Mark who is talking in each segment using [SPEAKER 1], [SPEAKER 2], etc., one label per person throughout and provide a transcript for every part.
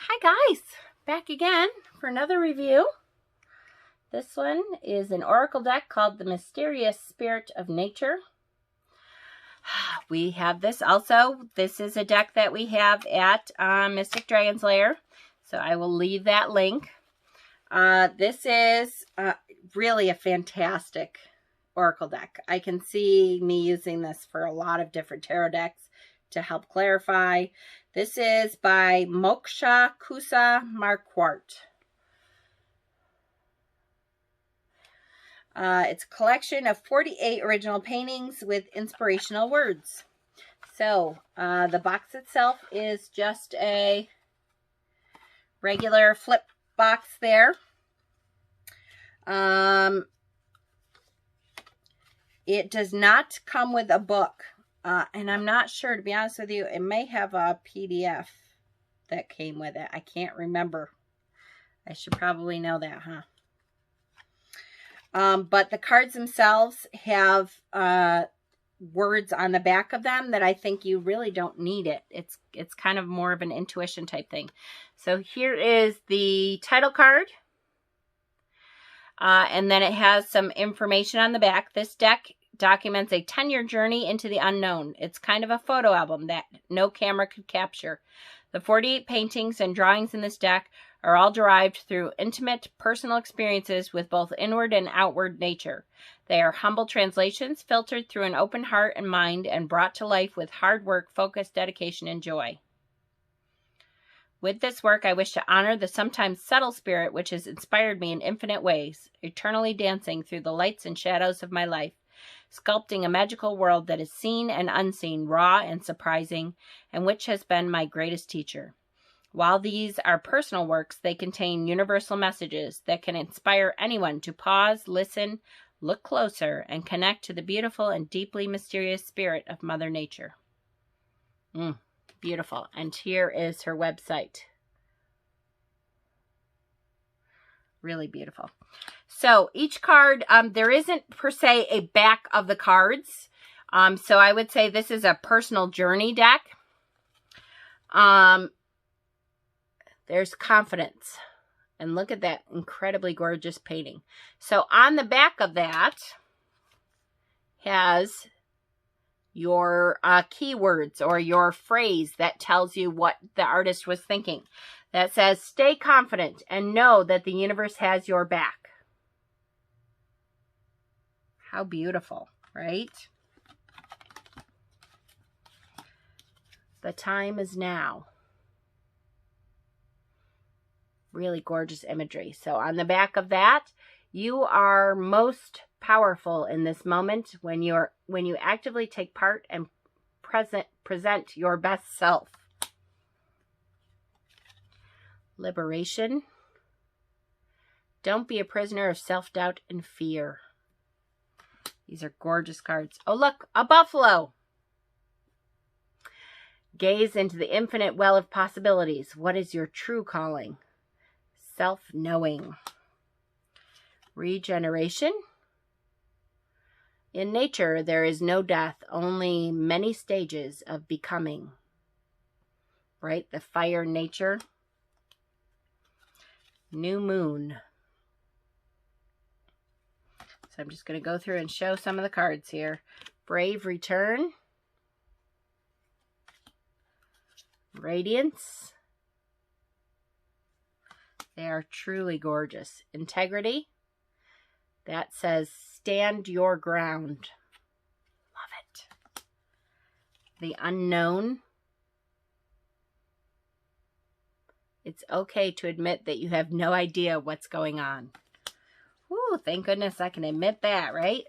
[SPEAKER 1] Hi guys, back again for another review. This one is an oracle deck called the Mysterious Spirit of Nature. We have this also. This is a deck that we have at Mystic Dragon's Lair, so I will leave that link. This is really a fantastic oracle deck. I can see me using this for a lot of different tarot decks to help clarify. This is by Moksha Kusa Marquardt. It's a collection of 48 original paintings with inspirational words. So the box itself is just a regular flip box there. It does not come with a book. And I'm not sure, to be honest with you, it may have a PDF that came with it. I can't remember. I should probably know that, huh? But the cards themselves have words on the back of them that I think you really don't need it. It's kind of more of an intuition type thing. So here is the title card. And then it has some information on the back. This deck documents a 10-year journey into the unknown. It's kind of a photo album that no camera could capture. The 48 paintings and drawings in this deck are all derived through intimate personal experiences with both inward and outward nature. They are humble translations filtered through an open heart and mind and brought to life with hard work, focus, dedication, and joy. With this work, I wish to honor the sometimes subtle spirit which has inspired me in infinite ways, eternally dancing through the lights and shadows of my life, sculpting a magical world that is seen and unseen, raw and surprising, and which has been my greatest teacher. While these are personal works, they contain universal messages that can inspire anyone to pause, listen, look closer, and connect to the beautiful and deeply mysterious spirit of Mother Nature. Beautiful. And here is her website. Really beautiful. So each card, there isn't per se a back of the cards. So I would say this is a personal journey deck. There's confidence. And look at that incredibly gorgeous painting. So on the back of that has your keywords or your phrase that tells you what the artist was thinking. That says, stay confident and know that the universe has your back. How beautiful, right? The time is now. Really gorgeous imagery. So on the back of that, you are most powerful in this moment when you actively take part and present your best self. Liberation. Don't be a prisoner of self-doubt and fear. These are gorgeous cards. Oh, look, a buffalo. Gaze into the infinite well of possibilities. What is your true calling? Self-knowing. Regeneration. In nature, there is no death, only many stages of becoming. Right? The fire nature. New moon. So I'm just going to go through and show some of the cards here. Brave return. Radiance. They are truly gorgeous. Integrity. That says, stand your ground. Love it. The unknown. It's okay to admit that you have no idea what's going on. Woo, thank goodness I can admit that, right?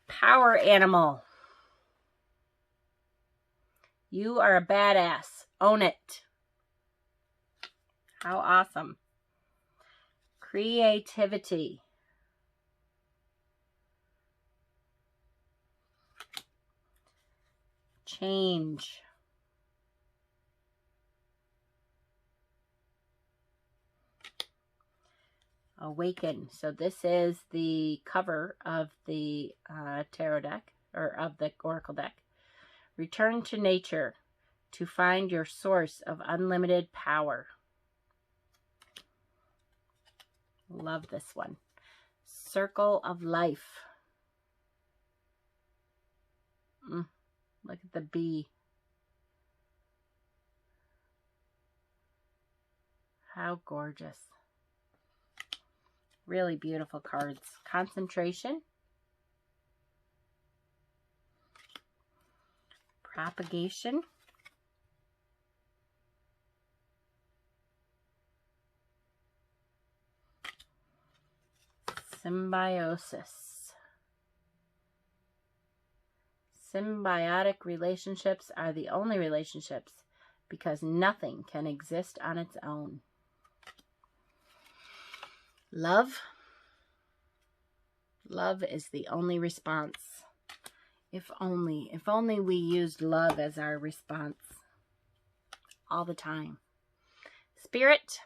[SPEAKER 1] Power animal. You are a badass. Own it. How awesome. Creativity. Change. Awaken. So this is the cover of the tarot deck, or of the oracle deck. Return to nature. to find your source of unlimited power. Love this one. Circle of life. Look at the bee. How gorgeous. Really beautiful cards. Concentration. Propagation. Symbiosis. Symbiotic relationships are the only relationships because nothing can exist on its own. Love. Love is the only response. If only we used love as our response all the time. Spirit.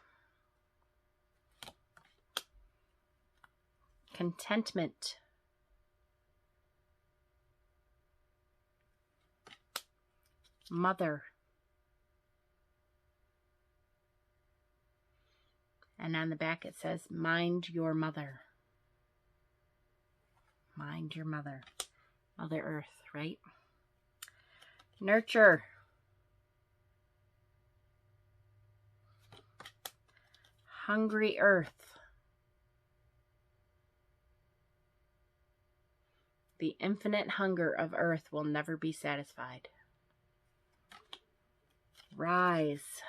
[SPEAKER 1] Contentment. Mother. And on the back it says, mind your mother. Mind your mother. Mother Earth, right? Nurture. Hungry Earth. The infinite hunger of Earth will never be satisfied. Rise.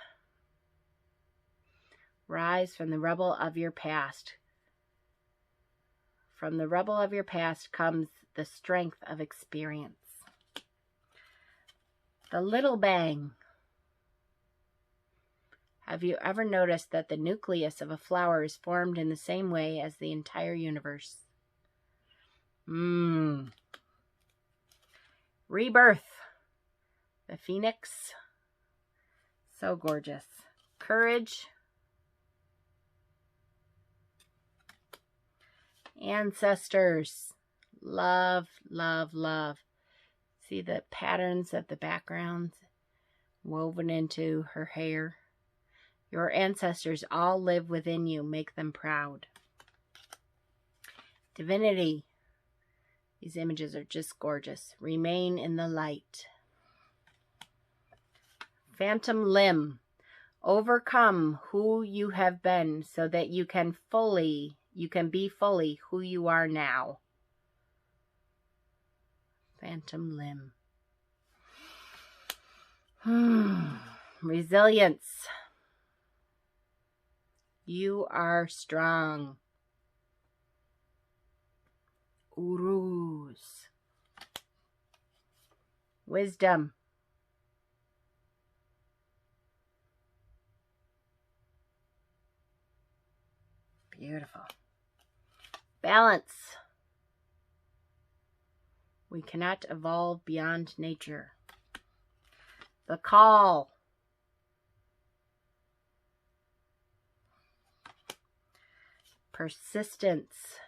[SPEAKER 1] Rise from the rubble of your past. From the rubble of your past comes the strength of experience. The Little Bang. Have you ever noticed that the nucleus of a flower is formed in the same way as the entire universe? Rebirth. The Phoenix. So gorgeous. Courage. Ancestors. Love, love, love. See the patterns of the backgrounds woven into her hair. Your ancestors all live within you. Make them proud. Divinity. These images are just gorgeous. Remain in the light. Phantom limb. Overcome who you have been so that you can be fully who you are now. Phantom limb. Resilience. You are strong. Uruz. Wisdom. Beautiful. Balance. We cannot evolve beyond nature. The Call. Persistence.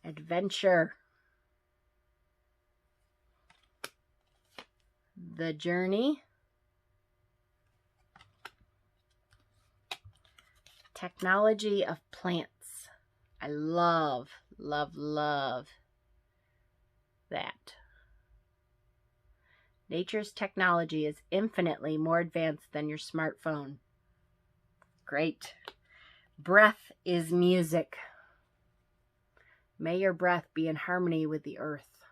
[SPEAKER 1] Adventure. The Journey. Technology of plants. I love, love, love that. Nature's technology is infinitely more advanced than your smartphone. Great. Breath is music. May your breath be in harmony with the earth.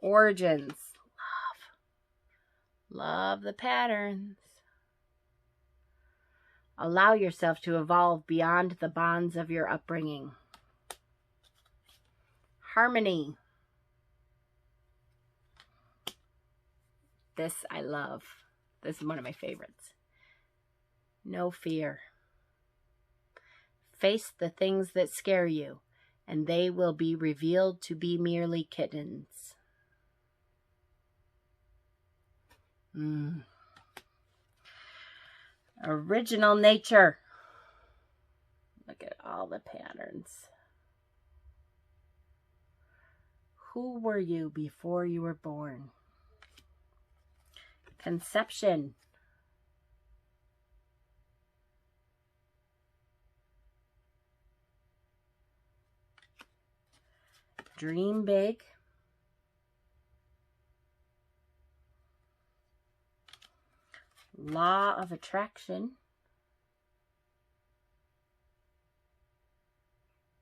[SPEAKER 1] Origins. Love. Love the patterns. Allow yourself to evolve beyond the bonds of your upbringing. Harmony. This I love. This is one of my favorites. No fear. Face the things that scare you, and they will be revealed to be merely kittens. Original nature. Look at all the patterns. Who were you before you were born? Conception. Dream big. Law of attraction.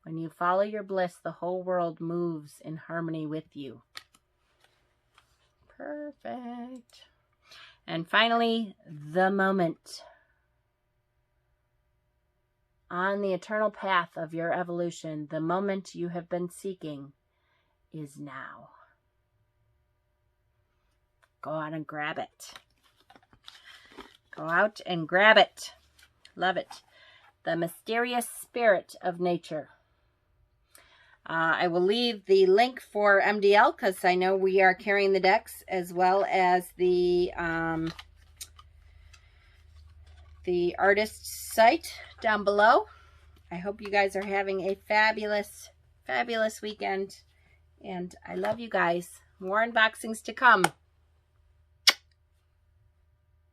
[SPEAKER 1] When you follow your bliss, the whole world moves in harmony with you. Perfect. And finally, the moment. On the eternal path of your evolution, the moment you have been seeking is now. Go out and grab it. Go out and grab it. Love it. The mysterious spirit of nature. I will leave the link for MDL because I know we are carrying the decks, as well as the artist's site down below. I hope you guys are having a fabulous, fabulous weekend. And I love you guys. More unboxings to come.